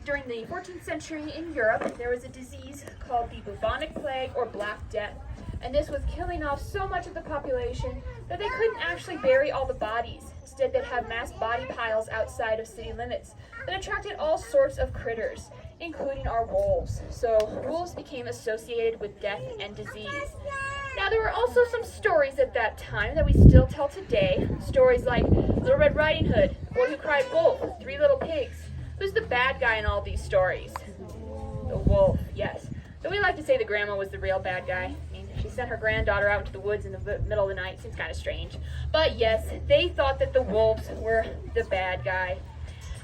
during the 14th century in Europe, there was a disease called the bubonic plague or Black Death, and this was killing off so much of the population that they couldn't actually bury all the bodies. Instead, they'd have mass body piles outside of city limits that attracted all sorts of critters, including our wolves. So wolves became associated with death and disease. Now, there were also some stories at that time that we still tell today. Stories like Little Red Riding Hood, Boy Who Cried Wolf, Three Little Pigs. Who's the bad guy in all these stories? The wolf, yes. So we like to say the grandma was the real bad guy. I mean, she sent her granddaughter out into the woods in the middle of the night. Seems kind of strange. But yes, they thought that the wolves were the bad guy.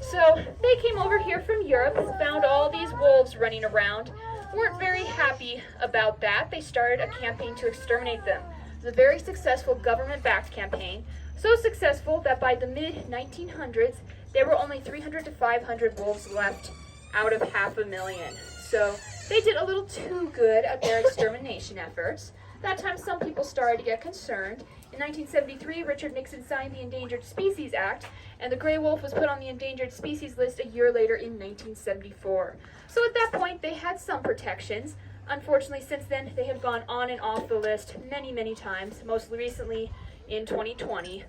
So they came over here from Europe and found all these wolves running around. Weren't very happy about that. They started a campaign to exterminate them. It was a very successful government-backed campaign. So successful that by the mid-1900s, there were only 300 to 500 wolves left out of 500,000. So they did a little too good at their extermination efforts. That time, some people started to get concerned. In 1973, Richard Nixon signed the Endangered Species Act, and the gray wolf was put on the endangered species list a year later in 1974. So at that point, they had some protections. Unfortunately, since then, they have gone on and off the list many, many times, most recently in 2020.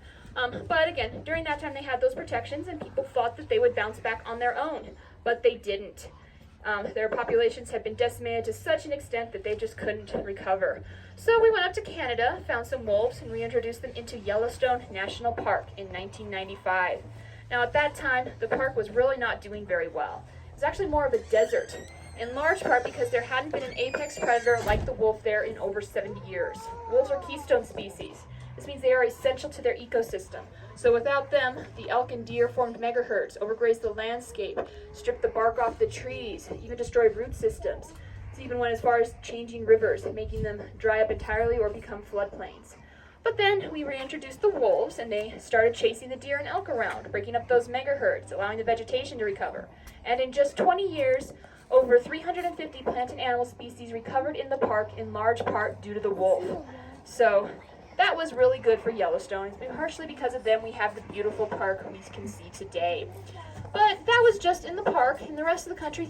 But again, during that time, they had those protections, and people thought that they would bounce back on their own, but they didn't. Their populations had been decimated to such an extent that they just couldn't recover. So we went up to Canada, found some wolves, and reintroduced them into Yellowstone National Park in 1995. Now at that time, the park was really not doing very well. It was actually more of a desert, in large part because there hadn't been an apex predator like the wolf there in over 70 years. Wolves are keystone species. This means they are essential to their ecosystem. So without them, the elk and deer formed megaherds, overgrazed the landscape, stripped the bark off the trees, even destroyed root systems. It even went as far as changing rivers, making them dry up entirely or become floodplains. But then we reintroduced the wolves, and they started chasing the deer and elk around, breaking up those megaherds, allowing the vegetation to recover. And in just 20 years, over 350 plant and animal species recovered in the park, in large part due to the wolf. So that was really good for Yellowstone. And partially because of them, we have the beautiful park we can see today. But that was just in the park. In the rest of the country,